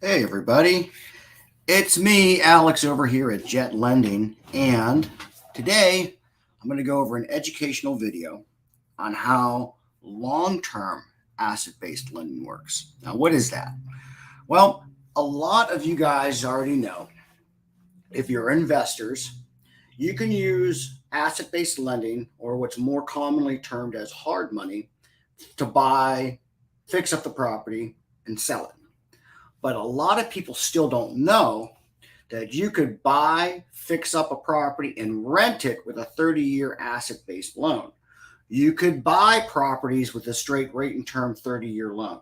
Hey, everybody. It's me, Alex, over here at Jet Lending. And today I'm going to go over an educational video on how long term asset based lending works. Now, what is that? Well, a lot of you guys already know if you're investors, you can use asset based lending, or what's more commonly termed as hard money, to buy, fix up the property, and sell it. But a lot of people still don't know that you could buy, fix up a property, and rent it with a 30-year asset-based loan. You could buy properties with a straight rate and term 30-year loan.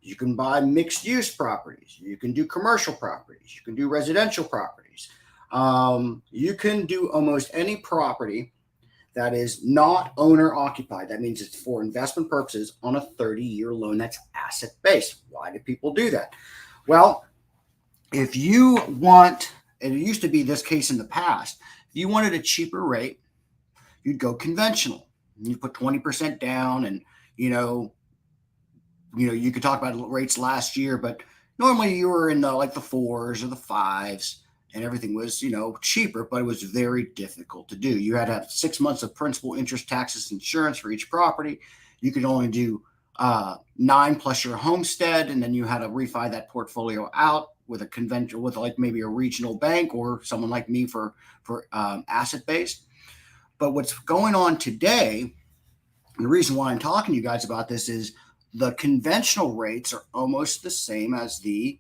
You can buy mixed-use properties. You can do commercial properties. You can do residential properties. You can do almost any property that is not owner occupied. That means it's for investment purposes on a 30-year loan that's asset based. Why do people do that? Well, if you want, and it used to be this case in the past, if you wanted a cheaper rate, you'd go conventional. You put 20% down, and you could talk about rates last year, but normally you were in the fours or the fives, and everything was cheaper, but it was very difficult to do. You had to have 6 months of principal, interest, taxes, insurance for each property. You could only do 9 plus your homestead, and then you had to refi that portfolio out with a conventional, with like maybe a regional bank or someone like me for asset based. But what's going on today, and the reason why I'm talking to you guys about this, is the conventional rates are almost the same as the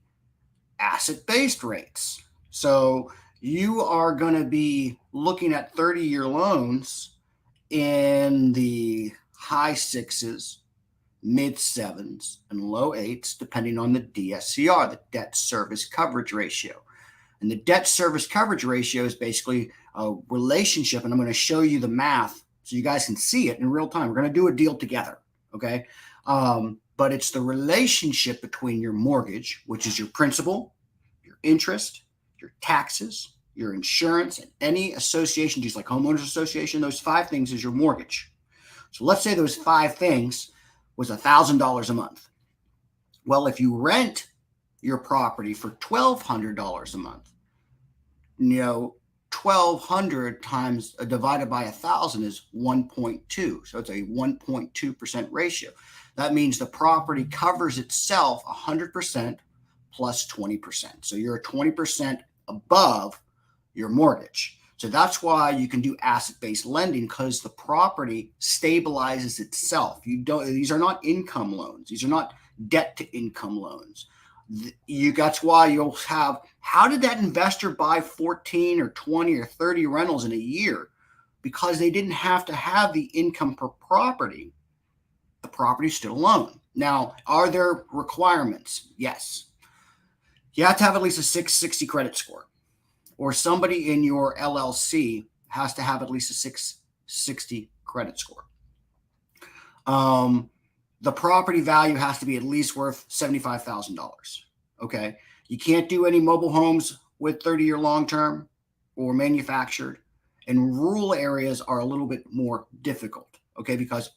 asset based rates. So you are going to be looking at 30-year loans in the high sixes, mid sevens, and low eights, depending on the DSCR, the debt service coverage ratio. And the debt service coverage ratio is basically a relationship, and I'm going to show you the math so you guys can see it in real time. We're going to do a deal together, okay? But it's the relationship between your mortgage, which is your principal, your interest, your taxes, your insurance, and any association, just like homeowners association. Those 5 things is your mortgage. So let's say those 5 things was $1,000 a month. Well, if you rent your property for $1,200 a month, 1,200 times divided by 1,000 is 1.2. So it's a 1.2% ratio. That means the property covers itself 100% plus 20%. So you're 20% above your mortgage. So that's why you can do asset-based lending, because the property stabilizes itself. These are not income loans. These are not debt-to-income loans. That's why you'll have, how did that investor buy 14 or 20 or 30 rentals in a year? Because they didn't have to have the income per property. The property's still a loan. Now, are there requirements? Yes. You have to have at least a 660 credit score, or somebody in your LLC has to have at least a 660 credit score. The property value has to be at least worth $75,000. Okay. You can't do any mobile homes with 30-year long-term or manufactured. And rural areas are a little bit more difficult. Okay. Because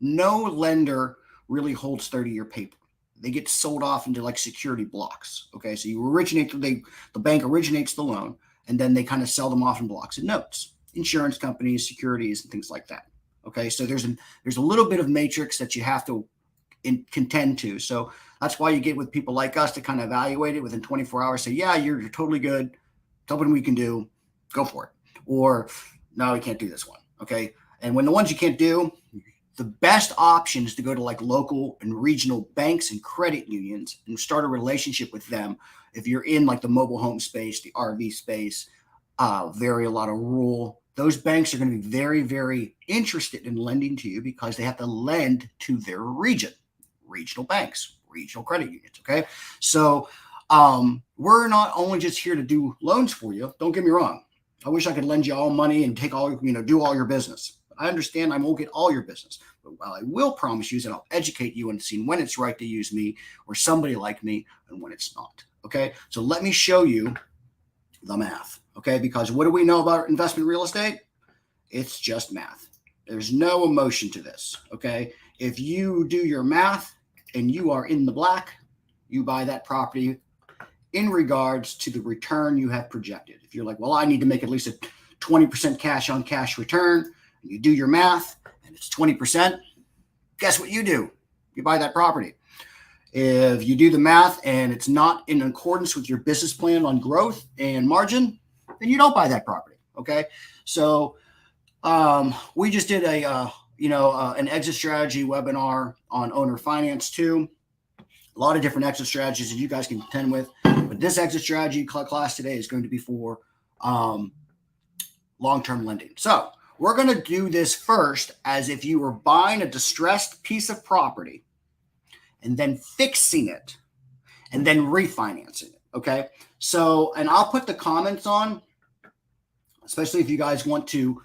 no lender really holds 30-year paper. They get sold off into like security blocks. Okay. So the bank originates the loan, and then they kind of sell them off in blocks and notes, insurance companies, securities, and things like that. Okay, so there's a little bit of matrix that you have to contend to. So that's why you get with people like us to kind of evaluate it within 24 hours. Say, yeah, you're totally good. Something we can do. Go for it. Or no, we can't do this one. Okay, and when the ones you can't do, the best option is to go to like local and regional banks and credit unions and start a relationship with them. If you're in like the mobile home space, the RV space, a lot of rural. Those banks are going to be very, very interested in lending to you because they have to lend to their region, regional banks, regional credit unions. Okay. So we're not only just here to do loans for you. Don't get me wrong. I wish I could lend you all money and take all, do all your business. I understand I won't get all your business, but what I will promise you is that I'll educate you and see when it's right to use me or somebody like me and when it's not. Okay. So let me show you the math. Okay, because what do we know about investment real estate? It's just math. There's no emotion to this. Okay, if you do your math and you are in the black, you buy that property in regards to the return you have projected. If you're like, well, I need to make at least a 20% cash on cash return, and you do your math and it's 20%, guess what you do? You buy that property. If you do the math and it's not in accordance with your business plan on growth and margin, then you don't buy that property. Okay. So we just did an exit strategy webinar on owner finance too. A lot of different exit strategies that you guys can contend with. But this exit strategy class today is going to be for long-term lending. So we're going to do this first as if you were buying a distressed piece of property and then fixing it and then refinancing it. Okay. So, and I'll put the comments on, especially if you guys want to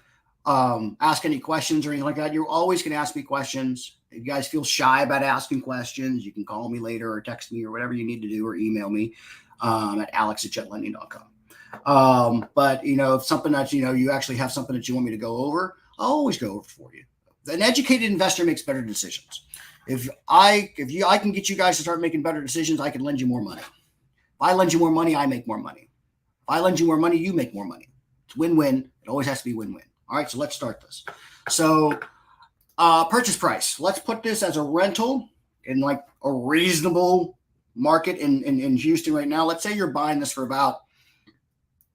ask any questions or anything like that. You're always going to ask me questions. If you guys feel shy about asking questions, you can call me later or text me or whatever you need to do, or email me at alex@jetlending.com. But, if something that, you actually have something that you want me to go over, I'll always go over for you. An educated investor makes better decisions. If I can get you guys to start making better decisions, I can lend you more money. If I lend you more money, I make more money. If I lend you more money, you make more money. It's win-win. It always has to be win-win. All right, so let's start this. So purchase price. Let's put this as a rental in like a reasonable market in Houston right now. Let's say you're buying this for about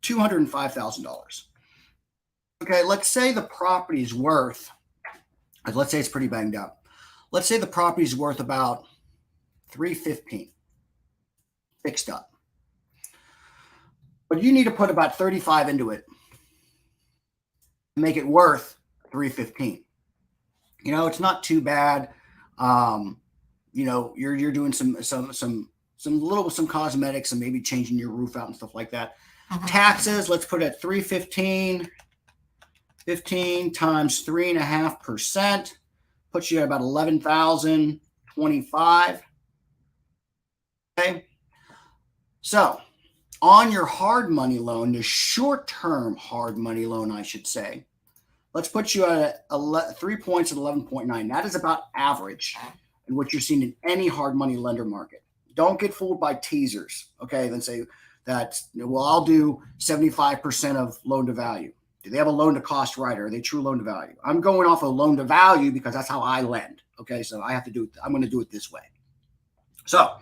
$205,000. Okay, let's say the property is worth, let's say it's pretty banged up. Let's say the property is worth about $315 fixed up. But you need to put about 35 into it to make it worth $315. It's not too bad. You're doing some cosmetics and maybe changing your roof out and stuff like that. Taxes, let's put it at $315. 15 times 3.5% puts you at about $11,025. Okay. So on your hard money loan, the short-term hard money loan, I should say, let's put you at 3 points at 11.9. That is about average in what you're seeing in any hard money lender market. Don't get fooled by teasers. Okay. Then say that, I'll do 75% of loan to value. Do they have a loan to cost rider? Are they true loan to value? I'm going off of loan to value because that's how I lend. Okay. So I'm going to do it this way. So,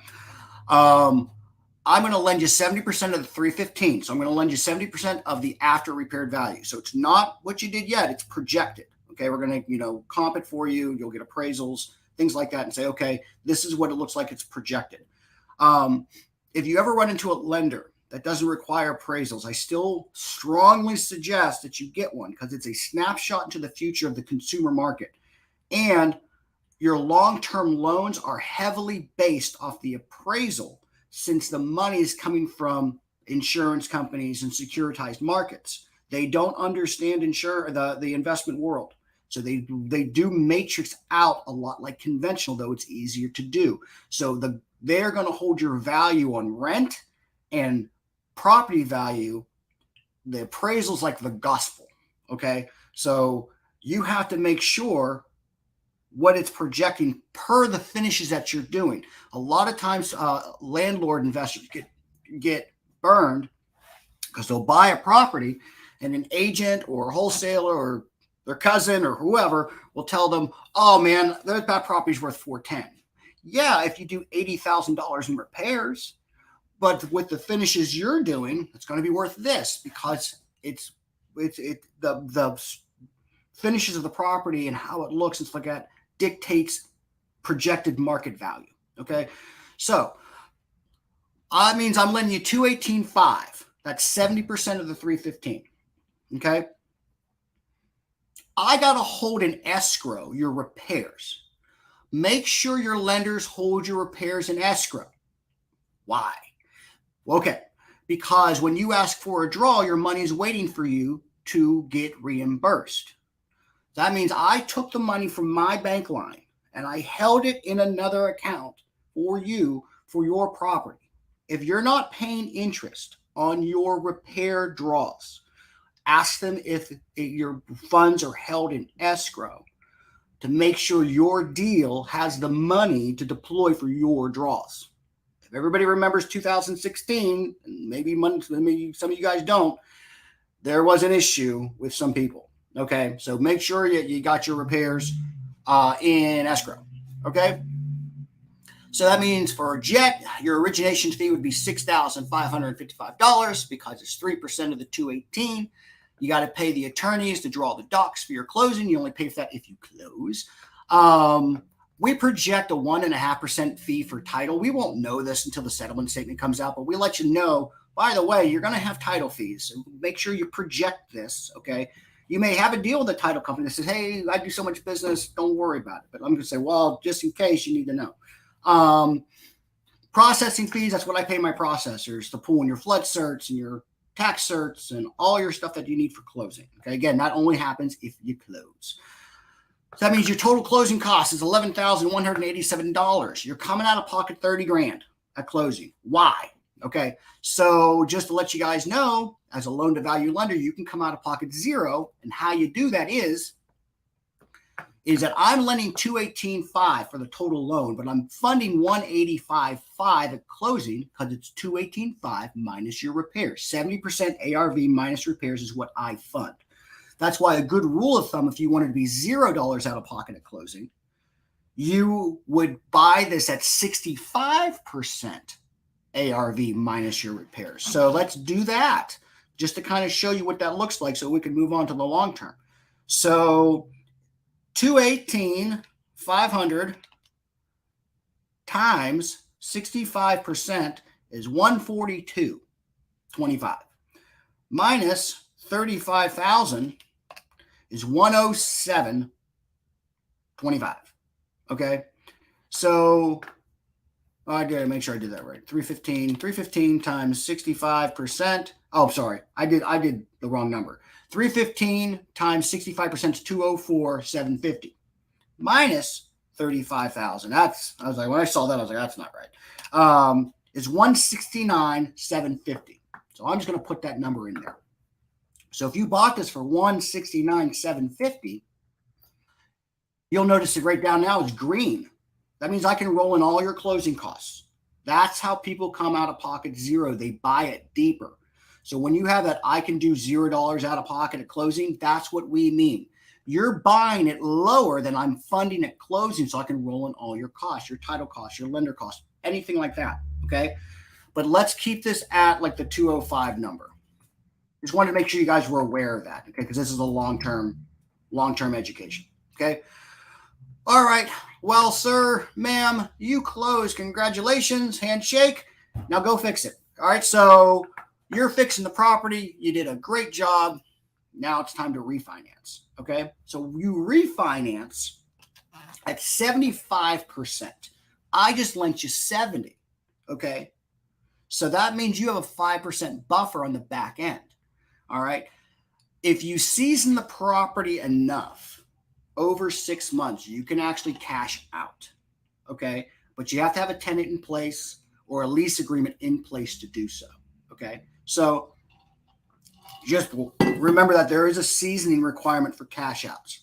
I'm going to lend you 70% of the 315. So I'm going to lend you 70% of the after repaired value. So it's not what you did yet. It's projected. Okay. We're going to, comp it for you. You'll get appraisals, things like that, and say, okay, this is what it looks like it's projected. If you ever run into a lender that doesn't require appraisals, I still strongly suggest that you get one because it's a snapshot into the future of the consumer market. And your long-term loans are heavily based off the appraisal, since the money is coming from insurance companies and securitized markets. They don't understand the investment world. So they do matrix out a lot like conventional, though it's easier to do. So they're going to hold your value on rent and property value. The appraisal's like the gospel. Okay. So you have to make sure what it's projecting per the finishes that you're doing. A lot of times landlord investors get burned because they'll buy a property and an agent or a wholesaler or their cousin or whoever will tell them, oh man, that property's worth $410. Yeah, if you do $80,000 in repairs, but with the finishes you're doing, it's going to be worth this because the finishes of the property and how it looks and stuff like that dictates projected market value. Okay. So that means I'm lending you $218,500. That's 70% of the $315. Okay. I got to hold in escrow your repairs. Make sure your lenders hold your repairs in escrow. Why? Okay. Because when you ask for a draw, your money is waiting for you to get reimbursed. That means I took the money from my bank line and I held it in another account for you for your property. If you're not paying interest on your repair draws, ask them if your funds are held in escrow to make sure your deal has the money to deploy for your draws. If everybody remembers 2016, and maybe some of you guys don't, there was an issue with some people. Okay, so make sure you got your repairs in escrow. Okay, so that means for a jet, your origination fee would be $6,555 because it's 3% of the 218. You got to pay the attorneys to draw the docs for your closing. You only pay for that if you close. We project a 1.5% fee for title. We won't know this until the settlement statement comes out, but we let you know, by the way, you're going to have title fees. So make sure you project this, okay? You may have a deal with a title company that says, hey, I do so much business, don't worry about it. But I'm going to say, well, just in case, you need to know. Processing fees, that's what I pay my processors to pull in your flood certs and your tax certs and all your stuff that you need for closing. Okay, again, that only happens if you close. So that means your total closing cost is $11,187. You're coming out of pocket 30 grand at closing. Why? Okay, so just to let you guys know, as a loan to value lender, you can come out of pocket zero. And how you do that is that I'm lending $218,500 for the total loan, but I'm funding $185,500 at closing because it's $218,500 minus your repairs. 70% ARV minus repairs is what I fund. That's why a good rule of thumb, if you wanted to be $0 out of pocket at closing, you would buy this at 65% ARV minus your repairs. So let's do that just to kind of show you what that looks like so we can move on to the long term. So $218,500 times 65% is $142.25 minus $35,000 is $107.25. Okay, so I got to make sure I did that right. 315 times 65%. Oh, sorry, I did the wrong number. 315 times 65% is 204,750 minus 35,000. I was like, when I saw that, I was like, that's not right. It's 169,750. So I'm just going to put that number in there. So if you bought this for 169,750, you'll notice it right down now is green. That means I can roll in all your closing costs. That's how people come out of pocket zero. They buy it deeper. So when you have that, I can do $0 out of pocket at closing, that's what we mean. You're buying it lower than I'm funding at closing, so I can roll in all your costs, your title costs, your lender costs, anything like that, okay? But let's keep this at like the 205 number. Just wanted to make sure you guys were aware of that, okay? Because this is a long-term education, okay? All right. Well, sir, ma'am, you closed. Congratulations. Handshake. Now go fix it. All right. So you're fixing the property. You did a great job. Now it's time to refinance. Okay. So you refinance at 75%. I just lent you 70. Okay. So that means you have a 5% buffer on the back end. All right. If you season the property enough, over 6 months, you can actually cash out, okay? But you have to have a tenant in place or a lease agreement in place to do so, okay? So just remember that there is a seasoning requirement for cash outs.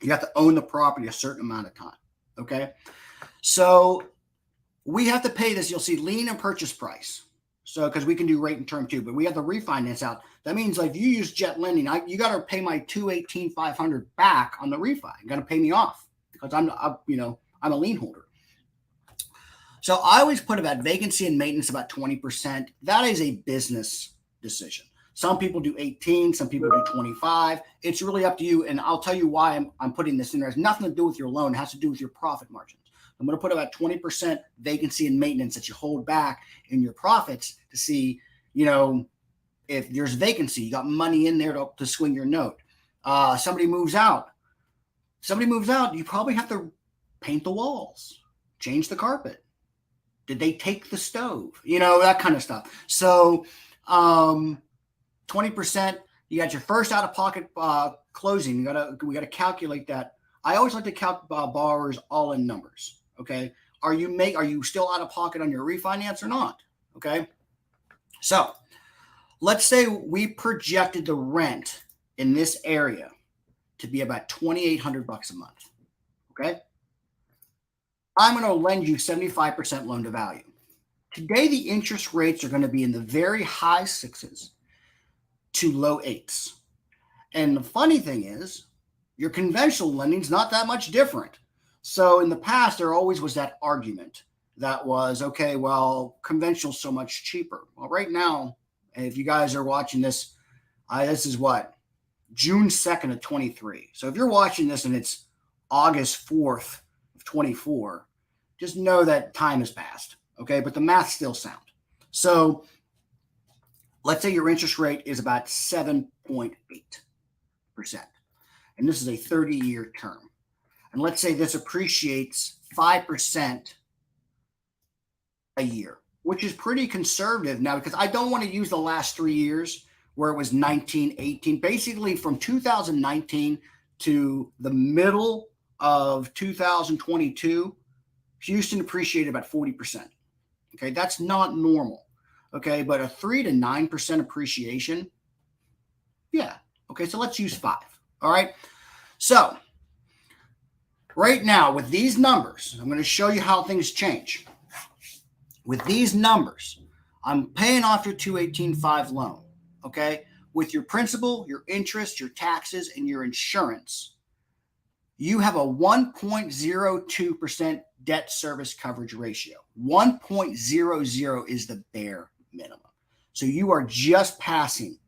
You have to own the property a certain amount of time, okay? So we have to pay this. You'll see lien and purchase price. So, because we can do rate and term too, but we have to refinance out. That means like you use jet lending, you got to pay my $218,500 back on the refi. You got to pay me off because I'm a lien holder. So I always put about vacancy and maintenance about 20%. That is a business decision. Some people do 18, some people do 25. It's really up to you. And I'll tell you why I'm putting this in there. It has nothing to do with your loan. It has to do with your profit margins. I'm going to put about 20% vacancy and maintenance that you hold back in your profits to see, if there's vacancy, you got money in there to swing your note. Somebody moves out, you probably have to paint the walls, change the carpet. Did they take the stove? That kind of stuff. So 20%, you got your first out of pocket closing. We got to calculate that. I always like to count borrowers all in numbers. Okay. Are you still out of pocket on your refinance or not? Okay. So let's say we projected the rent in this area to be about $2,800 a month. Okay. I'm going to lend you 75% loan to value. Today, the interest rates are going to be in the very high sixes to low eights. And the funny thing is, your conventional lending is not that much different. So in the past, there always was that argument that was, okay, well, conventional is so much cheaper. Well, right now, if you guys are watching this, this is what? June 2nd of 23. So if you're watching this and it's August 4th of 24, just know that time has passed, okay? But the math's still sound. So let's say your interest rate is about 7.8%. And this is a 30-year term. And let's say this appreciates 5% a year, which is pretty conservative now, because I don't want to use the last 3 years where it was 19, 18. Basically, from 2019 to the middle of 2022, Houston appreciated about 40%. Okay, that's not normal. Okay, but a 3 to 9% appreciation, yeah. Okay, so let's use 5. All right. So right now with these numbers, I'm going to show you how things change. With these numbers, I'm paying off your 218.5 loan. Okay, with your principal, your interest, your taxes, and your insurance, you have a 1.02% debt service coverage ratio. 1.00 is the bare minimum. So you are just passing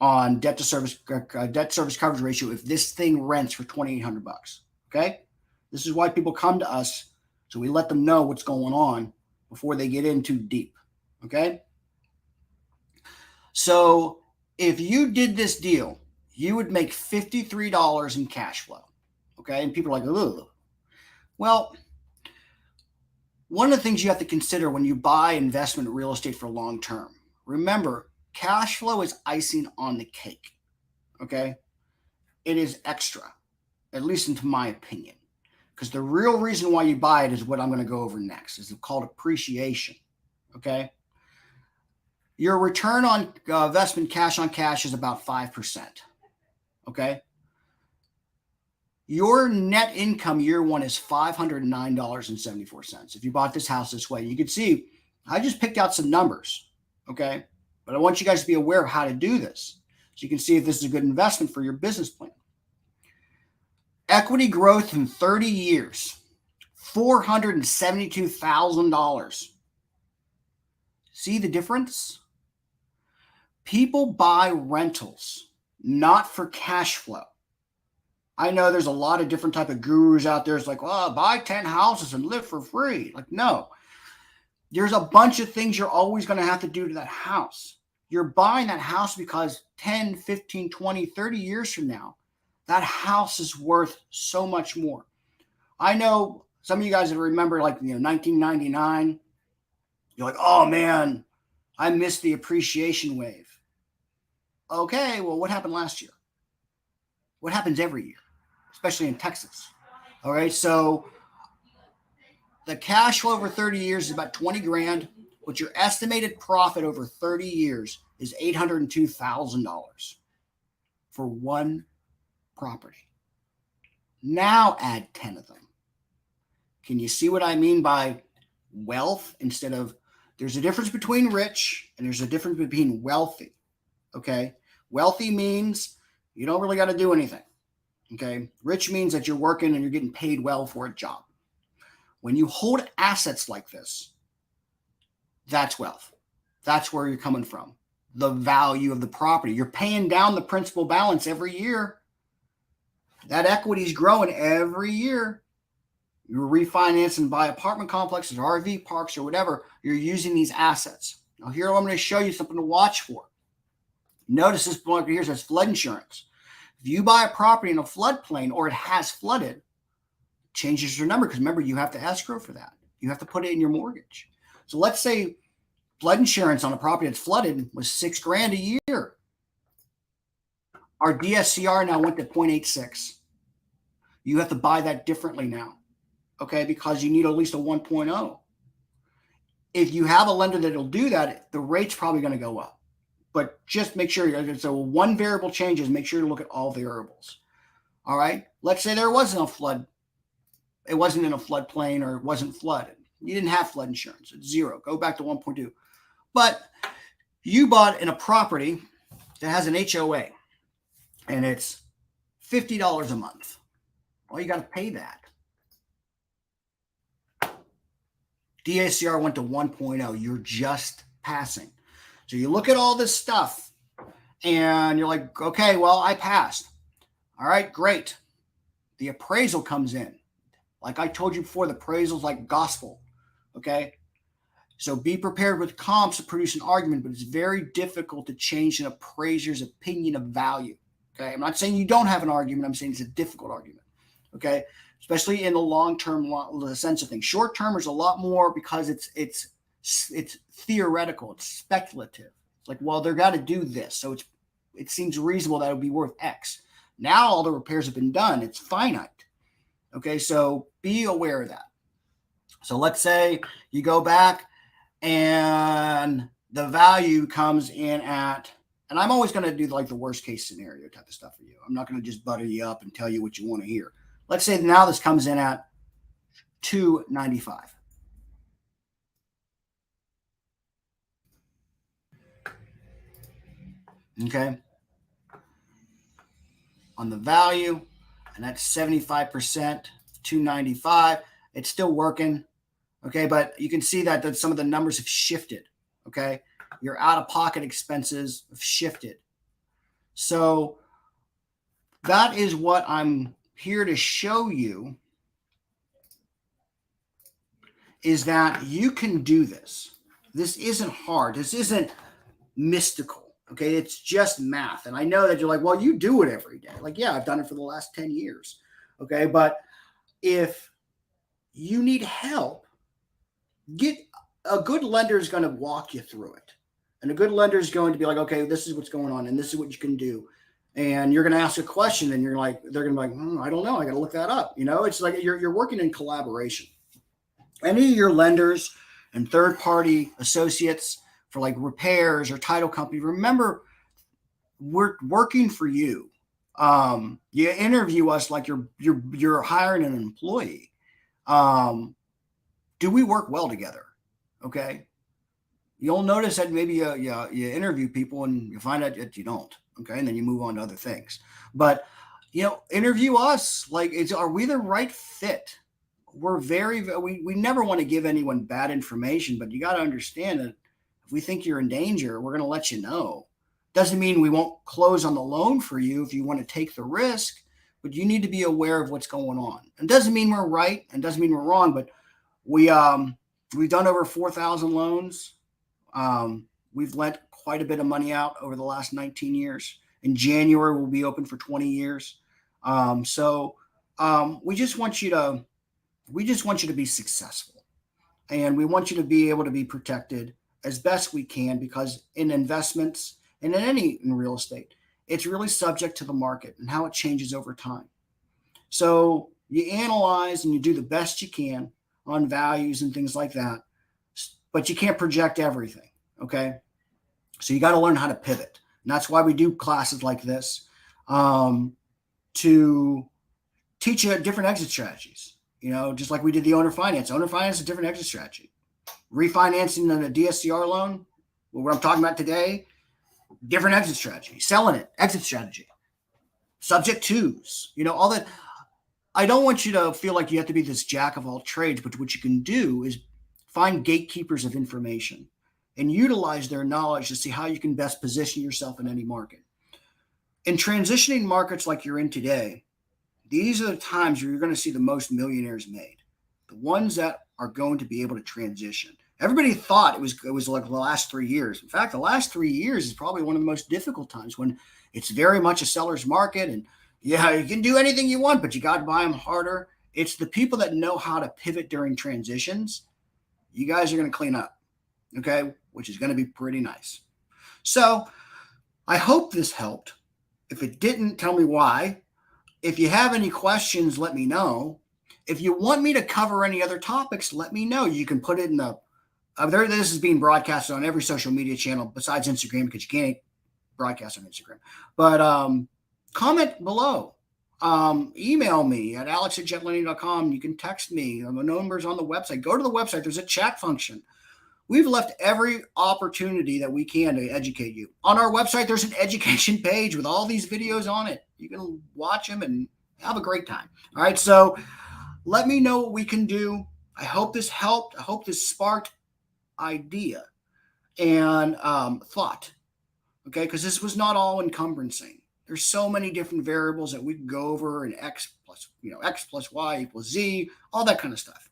on debt service coverage ratio if this thing rents for $2,800. Okay, this is why people come to us, so we let them know what's going on before they get in too deep. Okay, so if you did this deal, you would make $53 in cash flow. Okay, and people are like, ugh. Well, one of the things you have to consider when you buy investment real estate for long term, remember, cash flow is icing on the cake. Okay, it is extra, at least into my opinion, because the real reason why you buy it is what I'm going to go over next. Is called appreciation. Okay, your return on investment cash on cash is about 5%. Okay, your net income year one is $509.74. If you bought this house this way, you can see I just picked out some numbers. Okay, but I want you guys to be aware of how to do this, so you can see if this is a good investment for your business plan. Equity growth in 30 years, $472,000. See the difference? People buy rentals, not for cash flow. I know there's a lot of different type of gurus out there. It's like, well, buy 10 houses and live for free. Like, no. There's a bunch of things you're always going to have to do to that house. You're buying that house because 10, 15, 20, 30 years from now, that house is worth so much more. I know some of you guys that remember, like, 1999. You're like, oh man, I missed the appreciation wave. Okay, well, what happened last year? What happens every year, especially in Texas? All right, so the cash flow over 30 years is about 20 grand, but your estimated profit over 30 years is $802,000 for one property. Now add 10 of them. Can you see what I mean by wealth instead of, there's a difference between rich and there's a difference between wealthy. Okay, wealthy means you don't really got to do anything. Okay, rich means that you're working and you're getting paid well for a job. When you hold assets like this, that's wealth. That's where you're coming from. The value of the property. You're paying down the principal balance every year. That equity is growing every year. You're refinancing, buy apartment complexes or RV parks or whatever. You're using these assets. Now here I'm going to show you something to watch for. Notice this point here says flood insurance. If you buy a property in a floodplain or it has flooded, changes your number, because remember, you have to escrow for that. You have to put it in your mortgage. So let's say flood insurance on a property that's flooded was $6,000 a year. Our DSCR now went to 0.86. You have to buy that differently now, okay, because you need at least a 1.0. If you have a lender that'll do that, the rate's probably going to go up. But just make sure, so one variable changes, make sure to look at all variables. All right, let's say there wasn't a flood. It wasn't in a floodplain or it wasn't flooded. You didn't have flood insurance. It's zero. Go back to 1.2. But you bought in a property that has an HOA and it's $50 a month. Well, you got to pay that. DSCR went to 1.0. You're just passing. So you look at all this stuff and you're like, okay, well, I passed. All right, great. The appraisal comes in. Like I told you before, the appraisal is like gospel. Okay. So be prepared with comps to produce an argument, but it's very difficult to change an appraiser's opinion of value. Okay. I'm not saying you don't have an argument. I'm saying it's a difficult argument. Okay. Especially in the long-term sense of things. Short-term is a lot more because it's theoretical. It's speculative. It's like, well, they're got to do this. So it seems reasonable that it would be worth X. Now all the repairs have been done. It's finite. Okay. So be aware of that. So let's say you go back and the value comes in at, and I'm always going to do like the worst case scenario type of stuff for you. I'm not going to just butter you up and tell you what you want to hear. Let's say now this comes in at $295. Okay. On the value, and that's 75%, $295. It's still working. Okay. But you can see that some of the numbers have shifted. Okay. Your out-of-pocket expenses have shifted. So that is what I'm here to show you, is that you can do this. This isn't hard. This isn't mystical. Okay. It's just math. And I know that you're like, well, you do it every day. Like, yeah, I've done it for the last 10 years. Okay. But if you need help, get a good lender is going to walk you through it. And a good lender is going to be like, okay, this is what's going on and this is what you can do. And you're going to ask a question and they're going to be like, I don't know. I got to look that up. You know, it's like you're working in collaboration. Any of your lenders and third-party associates for like repairs or title company, remember, we're working for you. You interview us like you're hiring an employee. Do we work well together? Okay. You'll notice that maybe you interview people and you find out that you don't. Okay. And then you move on to other things. But, interview us. Like, are we the right fit? We never want to give anyone bad information, but you got to understand that if we think you're in danger, we're going to let you know. Doesn't mean we won't close on the loan for you if you want to take the risk, but you need to be aware of what's going on. It doesn't mean we're right and doesn't mean we're wrong, but we've done over 4,000 loans. We've lent quite a bit of money out over the last 19 years. In January, we'll be open for 20 years. We just want you to be successful, and we want you to be able to be protected as best we can, because in investments and in real estate, it's really subject to the market and how it changes over time. So you analyze and you do the best you can on values and things like that, but you can't project everything. Okay. So you got to learn how to pivot. And that's why we do classes like this, to teach you different exit strategies, just like we did the owner finance. Owner finance is a different exit strategy. Refinancing a DSCR loan, what I'm talking about today, different exit strategy. Selling it, exit strategy. Subject twos, all that. I don't want you to feel like you have to be this jack of all trades, but what you can do is find gatekeepers of information and utilize their knowledge to see how you can best position yourself in any market. In transitioning markets like you're in today, these are the times where you're going to see the most millionaires made. The ones that are going to be able to transition. Everybody thought it was like the last 3 years. In fact, the last 3 years is probably one of the most difficult times, when it's very much a seller's market, and yeah, you can do anything you want, but you got to buy them harder. It's the people that know how to pivot during transitions. You guys are going to clean up, okay, which is going to be pretty nice. So I hope this helped. If it didn't, tell me why. If you have any questions, let me know. If you want me to cover any other topics, let me know. You can put it in the this is being broadcasted on every social media channel besides Instagram, because you can't broadcast on Instagram. But comment below. email me at alex@jetlending.com. You can text me. The number's on the website. Go to the website. There's a chat function. We've left every opportunity that we can to educate you. On our website, there's an education page with all these videos on it. You can watch them and have a great time. All right. So let me know what we can do. I hope this helped. I hope this sparked idea and thought. Okay. Because this was not all encumbrances. There's so many different variables that we can go over, and x plus y equals z, all that kind of stuff.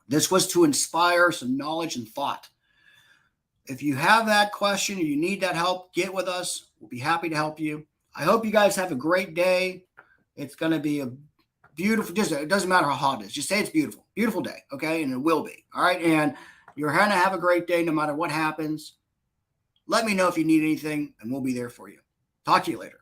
This was to inspire some knowledge and thought. If you have that question or you need that help, get with us. We'll be happy to help you. I hope you guys have a great day. It's going to be a beautiful, it doesn't matter how hot it is. Just say it's beautiful. Beautiful day, okay? And it will be, all right? And you're going to have a great day no matter what happens. Let me know if you need anything, and we'll be there for you. Talk to you later.